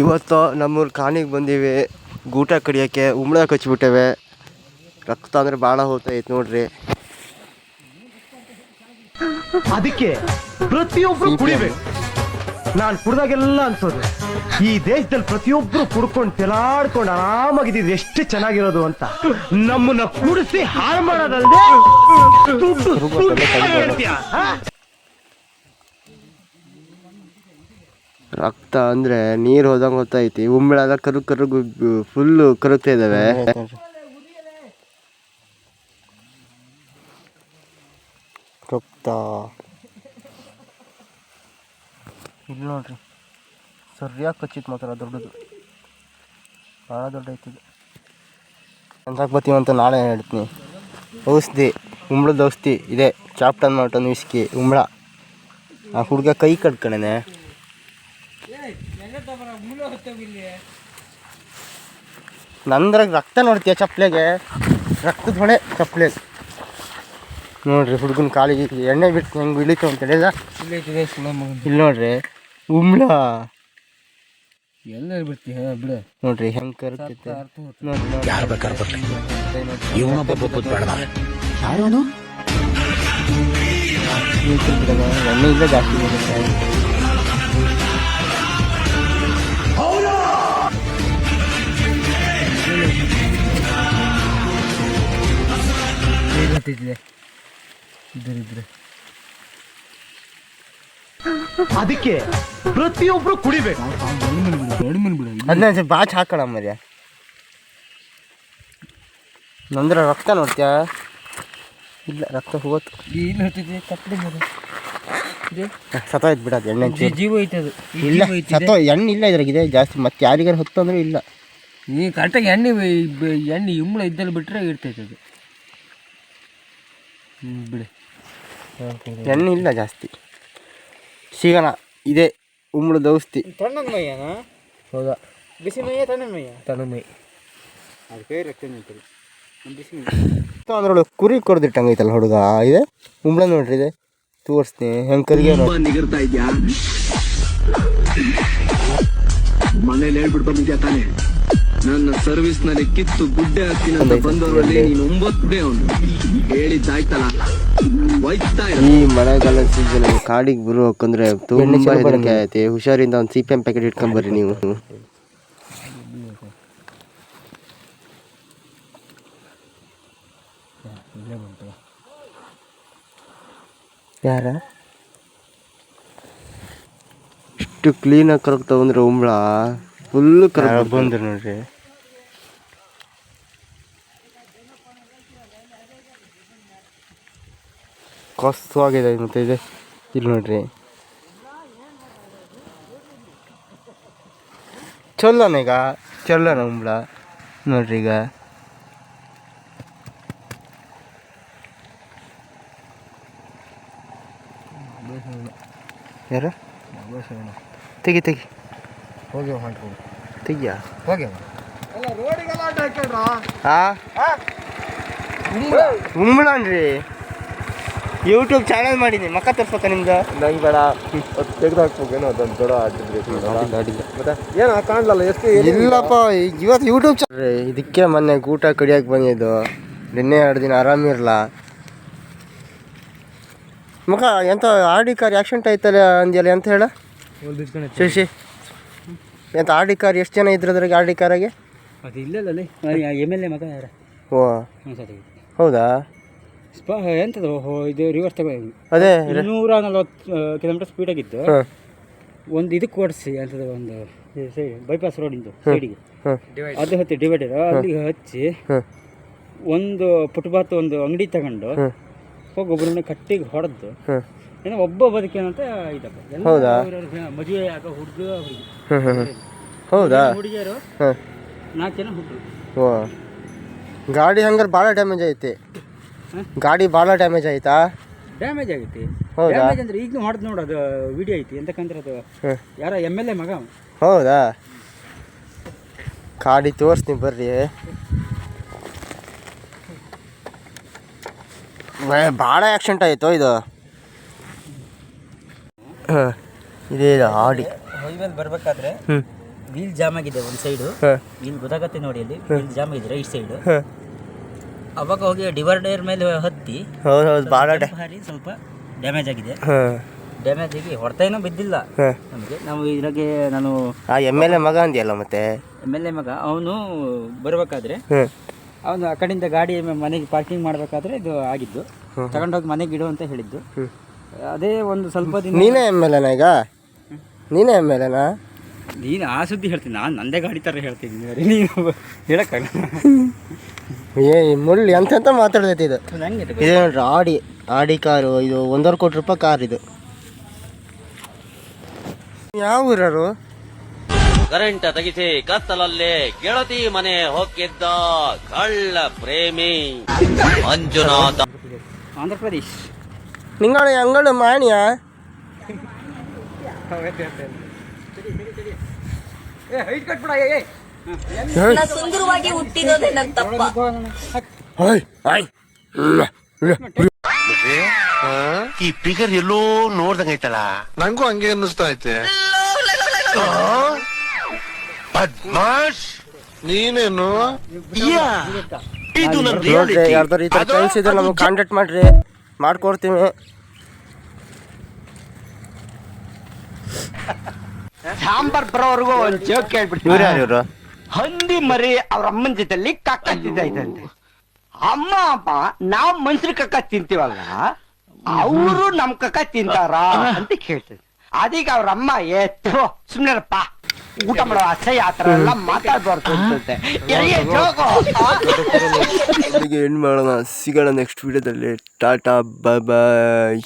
ಇವತ್ತು ನಮ್ಮೂರು ಕಾಣಿಗೆ ಬಂದೀವಿ. ಗೂಟ ಕಡಿಯೋಕ್ಕೆ ಉಮ್ಳ ಕಚ್ಬಿಟ್ಟೇವೆ. ರಕ್ತ ಅಂದರೆ ಭಾಳ ಹೋಗ್ತೈತೆ ನೋಡ್ರಿ. ಅದಕ್ಕೆ ಪ್ರತಿಯೊಬ್ರು ಕುಡಿಬೇಕು. ನಾನು ಕುಡ್ದಾಗೆಲ್ಲ ಅನ್ಸೋದು ಈ ದೇಶದಲ್ಲಿ ಪ್ರತಿಯೊಬ್ರು ಕುಡ್ಕೊಂಡು ತೆಲಾಡ್ಕೊಂಡು ಆರಾಮಾಗಿದ್ದು ಎಷ್ಟು ಚೆನ್ನಾಗಿರೋದು ಅಂತ. ನಮ್ಮನ್ನ ಕುಡಿಸಿ ಹಾಳು ಮಾಡೋದಲ್ದೆ ರಕ್ತ ಅಂದರೆ ನೀರು ಹೋದಂಗೆ ಗೊತ್ತೈತಿ. ಉಂಬಳೆಲ್ಲ ಕರಗು ಫುಲ್ಲು ಕರಗ್ತಾ ಇದ್ದಾವೆ. ರಕ್ತ ಇಲ್ಲಿ ನೋಡ್ರಿ, ಸರಿಯಾಗಿ ಕಚ್ಚಿತ್ತು ಮಾತ್ರ. ದೊಡ್ಡದು, ಭಾಳ ದೊಡ್ಡ ಐತಿದೆ. ಎಂತಾಕ್ ಬರ್ತೀವಂತ ನಾಳೆ ಹೇಳ್ತೀನಿ. ಔಷಧಿ, ಉಂಬ್ಳದ ಔಷಧಿ ಇದೆ. ಚಾಪ್ಟನ್ ಮಟನ್ ವಿಸ್ಕಿ ಉಂಬ್ಳ. ಆ ಹುಡುಗ ಕೈ ಕಟ್ಕೊಂಡೇನೆ. ನಂದ್ರಾಗ ರಕ್ತ ನೋಡ್ತೀಯ ಚಪ್ಪಲೆಗೆ, ರಕ್ತದ ಹೊಳೆ ಚಪ್ಪಲೆಗೆ ನೋಡ್ರಿ. ಹುಡುಗನ ಕಾಲಿಗೆ ಎಣ್ಣೆ ಬಿಟ್ಟು ಹೆಂಗೆ ಇಳಿತು ಅಂತ ಹೇಳಿದ. ಇಲ್ಲಿ ನೋಡ್ರಿ ಉಂಬ್ಳ ಎಲ್ಲ ಬಿಡ್ತೀಯ ಬಿಡ. ನೋಡ್ರಿ ಹೆಂಗೆ ಕರ್ತೈತೆ ನೋಡ್ರಿ. ಯಾರು ಬೇಕಾದ್ರೆ ಬರ್ಲಿ, ಎಣ್ಣೆ ಇಲ್ಲ ಜಾಸ್ತಿ ಬರುತ್ತೆ. ಅದಕ್ಕೆ ಪ್ರತಿಯೊಬ್ರು ಕುಡಿಬೇಕು. ಅದನ್ನ ಬಾಚ್ ಹಾಕೋಣ ಮರ್ಯ. ನಂದ್ರೆ ರಕ್ತ ನೋಡ್ತೀಯ? ಇಲ್ಲ, ರಕ್ತ ಹೋಗೋದು ಸತ್ತೋಯ್ತು ಬಿಡೋದು. ಎಣ್ಣೆ ಜೀವ ಐತದು ಇಲ್ಲ, ಸತ್ತೋ ಎಣ್ಣೆ ಇಲ್ಲ ಇದ್ರಾಗಿದೆ ಜಾಸ್ತಿ. ಮತ್ತೆ ಯಾರಿಗಾರು ಹೊತ್ತಂದ್ರೂ ಇಲ್ಲ. ನೀ ಕರೆಕ್ಟಾಗಿ ಎಣ್ಣೆ ಇಂಬಳ ಇದ್ದಲ್ಲಿ ಬಿಟ್ಟರೆ ಇರ್ತೈತೆ ಅದು. ಬಿಡಿ, ಎಣ್ಣೆ ಇಲ್ಲ ಜಾಸ್ತಿ. ಸಿಗೋಣ ಇದೆ ಉಂಬ್ಳದ ಔಷಧಿ. ತಣ್ಣನ ಮೈಯನ? ಹೌದಾ, ಬಿಸಿ ಮೈಯ ತಣ್ಣನ ಮೈಯ? ತಣ್ಣ ಮೈ. ಅದು ಕೈ ರಕ್ತ ನಿಂತದೆ ಬಿಸಿ ಮೈ. ಅದ್ರೊಳಗೆ ಕುರಿ ಕೊಡ್ದಿಟ್ಟಂಗೈತಲ್ಲ ಹುಡುಗ. ಇದೆ ಉಂಬ್ಳ ನೋಡ್ರಿ, ಇದೆ ತೋರಿಸ್ತೀನಿ ಹೆಂಗೆ ಕರಿಗೆ ನಿಗರ್ತಾ ಇದ್ಯಾ? ಮನೇಲಿ ಹೇಳ್ಬಿಟ್ಟು ಬಂದಿದ್ಯಾ ತಾನೆ, ನನ್ನ ಸರ್ವಿಸ್ ನಲ್ಲಿ ಕಿತ್ತು ಗುಡ್ಡೆ ಹಾಕ್ತೀನಿ ಅಂತ ಬಂದವರಲ್ಲಿ ನೀನು 9 ಅವನು ಹೇಳಿದ್ದಾಯ್ತಲ್ಲ. ಈ ಮಳೆಗಾಲ ಸೀಸನ್ ಕಾಡಿಗೆ ಬರೋಕಂದ್ರೆ ತುಂಬಾ ಹೆದರಿಕೆ ಐತಿ. ಹುಷಾರಿಂದ ಒಂದು CPM ಪ್ಯಾಕೆಟ್ ಇಟ್ಕೊಂಬರ್ರಿ ನೀವು. ಯಾರ ಇಷ್ಟು ಕ್ಲೀನಾಗಿ ಕರಗ್ತಾವ ಅಂದ್ರೆ ಉಂಬ್ಳ ಫುಲ್ ಕರಗ ಬಂದ್ರೆ ನೋಡ್ರಿ. ಕಷ್ಟವಾಗಿದೆ ಮತ್ತೆ ಇದೆ. ಇಲ್ಲಿ ನೋಡ್ರಿ ಚೊಲ್ಲನ, ಈಗ ಚೊಲ್ಲನ ಉಂಬ್ಳ ನೋಡ್ರಿ. ಈಗ ಯಾರ ತೆಗಿ ತೆಗಿ ಹೋಗ್ಯವ ಹೊಂಟ್ಕೊಂಡು ತೆಗಿಯ ಹೋಗ್ಯವ. ಉಂಬ್ಳನ್ರಿ ಯೂಟ್ಯೂಬ್ ಚಾನಲ್ ಮಾಡೀನಿ. ಮಕ್ಕ ತೋರ್ಸ್ಬೇಕ ನಿಮ್ದು? ನಂಗೆ ಬೇಡ, ತೆಗೆದು ಹಾಕ್ಬೇಕೇನೋ ಅದೊಂದು ದೊಡ್ಡ ಮತ್ತೆ ಏನೋ ಕಾಣಲ್ಲ. ಎಷ್ಟು ಇಲ್ಲಪ್ಪ, ಇವತ್ತು ಯೂಟ್ಯೂಬ್ ಚಾನಲ್. ಇದಕ್ಕೆ ಮೊನ್ನೆ ಊಟ ಕಡಿಯೋಕೆ ಬಂದಿದ್ದು. ನಿನ್ನೆ 2 ದಿನ ಆರಾಮಿರಲ್ಲ. ಮಗ ಎಂತ RD ಕಾರ್ ಆಕ್ಸಿಡೆಂಟ್ ಆಯ್ತಲ್ಲ ಅಂದ್ಯಲ್ಲ, ಎಂತ ಹೇಳ ಶಶಿ? ಎಂತ RD ಕಾರ್ ಎಷ್ಟು ಜನ ಇದ್ರು ಅದ್ರಾಗೆ? RD ಕಾರಾಗೆ ಅದು ಇಲ್ಲಲ್ಲೇ MLA ಮಗ ಯಾರ? ಓ ಹೌದಾ? ಎಂಥದ್ದು ಇದು ರಿವರ್ಸ್ ತಗೊಂಡು ಅದೇ 240 ಕಿಲೋಮೀಟರ್ ಸ್ಪೀಡಾಗಿದ್ದು. ಒಂದು ಇದಕ್ಕೆ ಓಡಿಸಿ ಅಂಥದ್ದು, ಒಂದು ಸೈಡ್ ಬೈಪಾಸ್ ರೋಡಿಂದು ಸೈಡಿಗೆ ಅದು ಹತ್ತಿ ಡಿವೈಡರ್ ಅಲ್ಲಿಗೆ ಹಚ್ಚಿ ಒಂದು ಫುಟ್ಪಾತ್ ಒಂದು ಅಂಗಡಿ ತಗೊಂಡು ಹೋಗಿ ಒಬ್ಬರನ್ನ ಕಟ್ಟಿಗೆ ಹೊಡೆದು ಏನೋ ಒಬ್ಬ ಬದುಕೇನಂತ ಇದಪ್ಪ. ಹೌದಾ? ಮದುವೆ ಆಗ ಹುಡುಗ ಹುಡುಗಿ, ಹೌದಾ? ಹುಡುಗಿಯರು 4 ಜನ ಹುಡುಗರು. ಓ, ಗಾಡಿ ಹಂಗಾರೆ ಭಾಳ ಡ್ಯಾಮೇಜ್ ಐತಿ. ಗಾಡಿ ಭಾಳ ಡ್ಯಾಮೇಜ್ ಆಯ್ತಾ? ಡ್ಯಾಮೇಜ್ ಆಗೈತಿ. ಹೌದಾ? ಡ್ಯಾಮೇಜ್ ಅಂದ್ರೆ ಈಗ ಮಾಡಿದ್ ನೋಡು, ಅದು ವಿಡಿಯೋ ಐತಿ. ಎಂತಕ್ಕಂದ್ರೆ ಅದು ಯಾರ MLA ಮಗ. ಹೌದಾ? ಗಾಡಿ ತೋರಿಸ್ತೀನಿ ಬರ್ರಿ. ಭಾಳ ಆಕ್ಸಿಡೆಂಟ್ ಆಯಿತು ಇದು. ಇದೇ ಇದು ಆಡಿ ಹೈವೇಲಿ ಬರಬೇಕಾದ್ರೆ ವೀಲ್ ಜಾಮ್ ಆಗಿದೆ ಒಂದು ಸೈಡು. ಇಲ್ಲಿ ಗೊತ್ತಾಗತ್ತೆ ನೋಡಿ, ಅಲ್ಲಿ ವೀಲ್ ಜಾಮ್ ಆಗಿದೆ ರೈಟ್ ಸೈಡು. ಅವಾಗ ಹೋಗಿ ಡಿವೈಡರ್ ಮೇಲೆ ಹತ್ತಿ ಹಾರಿ ಸ್ವಲ್ಪ ಡ್ಯಾಮೇಜ್ ಆಗಿದೆ. ಡ್ಯಾಮೇಜ್ ಆಗಿ ಹೊಡೆತೇನೂ ಬಿದ್ದಿಲ್ಲ ನಮಗೆ. ನಾವು ಇದ್ರಾಗೆ ನಾನು MLA ಮಗ ಅಂದ್ಯಲ್ಲ, ಮತ್ತೆ MLA ಮಗ ಅವನು ಬರಬೇಕಾದ್ರೆ ಅವನು ಆ ಕಡೆಯಿಂದ ಗಾಡಿ ಮನೆಗೆ ಪಾರ್ಕಿಂಗ್ ಮಾಡಬೇಕಾದ್ರೆ ಇದು ಆಗಿದ್ದು. ತಗೊಂಡೋಗಿ ಮನೆಗೆ ಇಡು ಅಂತ ಹೇಳಿದ್ದು. ಅದೇ ಒಂದು ಸ್ವಲ್ಪ ದಿನ. ನೀನೇ MLAನಾ ಈಗ? ನೀನೇ MLAನಾ? ನೀನು ಆ ಸುದ್ದಿ ಹೇಳ್ತೀನಿ, ನಾನು ನಂದೇ ಗಾಡಿ ಥರ ಹೇಳ್ತೀನಿ. ನೀನು ಹೇಳಕ್ಕಾಗಲ್ಲ. ಮುಳ್ಳಿ ಅಂತ ಮಾತಾಡ್ತೈತಿ ಇದು. ನಂಗೆ ಇದು ನೋಡ್ರಿ, ಆಡಿ ಕಾರು. ಇದು 1.5 ಕೋಟಿ ರೂಪಾಯಿ ಕಾರ್ ಇದು. ಯಾವ ಊರರು? ಕರೆಂಟ್ ತೆಗಿಸಿ ಕತ್ತಲಲ್ಲಿ ಗೆಳತಿ ಮನೆ ಹೋಗಿದ್ದ ಕಳ್ಳ ಪ್ರೇಮಿ ಮಂಜುನಾಥ. ಆಂಧ್ರ ಪ್ರದೇಶ್. ನಿಂಗಳ ಅಂಗಳು ಮಾಣಿಯ ಸುಂದರವಾಗಿ ಹುಟ್ಟಿರೋದೇ ನನ್ನ ತಪ್ಪ. ಈ ಫಿಗರ್ ಎಲ್ಲೋ ನೋಡ್ದಂಗೈತಲ್ಲ, ನಂಗೂ ಹಂಗೆ ಅನ್ನಿಸ್ತಾ ಐತೆ. ಬದ್ಮಾಶ್ ನೀನೇನು? ಇದು ನನ್ನ ನೋಡ್ರಿ, ಯಾರ್ದಾರು ಈ ಥರ ಕೆಲಸ ಇದ್ರೆ ನಮಗೆ ಕಾಂಟ್ಯಾಕ್ಟ್ ಮಾಡ್ರಿ, ಮಾಡ್ಕೊಡ್ತೀವಿ. ಸಾಂಬಾರ್ ಬರೋವರೆಗೂ ಒಂದು ಜೋಕ್ ಕೇಳ್ಬಿಡ್ತೀನಿ. ಇವ್ರು ಯಾರು ಇವರು? ಹಂದಿ ಮರಿ ಅವ್ರ ಅಮ್ಮನ ಜೊತೆಲಿ ಕಕ್ಕತ್ತಿದ್ದೈತಂತೆ. ಅಮ್ಮ ಅಪ್ಪ ನಾವ್ ಮನ್ಸರು ಕಕ್ಕ ತಿಂತೀವಲ್ಲ, ಅವರು ನಮ್ ಕಕ್ಕ ತಿಂತಾರ ಅಂತ ಕೇಳ್ತದೆ. ಅದೀಗ ಅವ್ರ ಅಮ್ಮ ಎತ್ತು ಸುಮ್ನೆರಪ್ಪ, ಊಟ ಮಾಡೋ ಅಸಹ್ಯ ಆತರ ಎಲ್ಲ ಮಾತಾಡ್ಬಾರ್ದು ಅನ್ಸುತ್ತೆ. ಎಂಡ್ ಮಾಡೋಣ. ಸಿಗೋಣ ನೆಕ್ಸ್ಟ್ ವಿಡಿಯೋದಲ್ಲಿ. ಟಾಟಾ, ಬಾಯ್ ಬಾಯ್.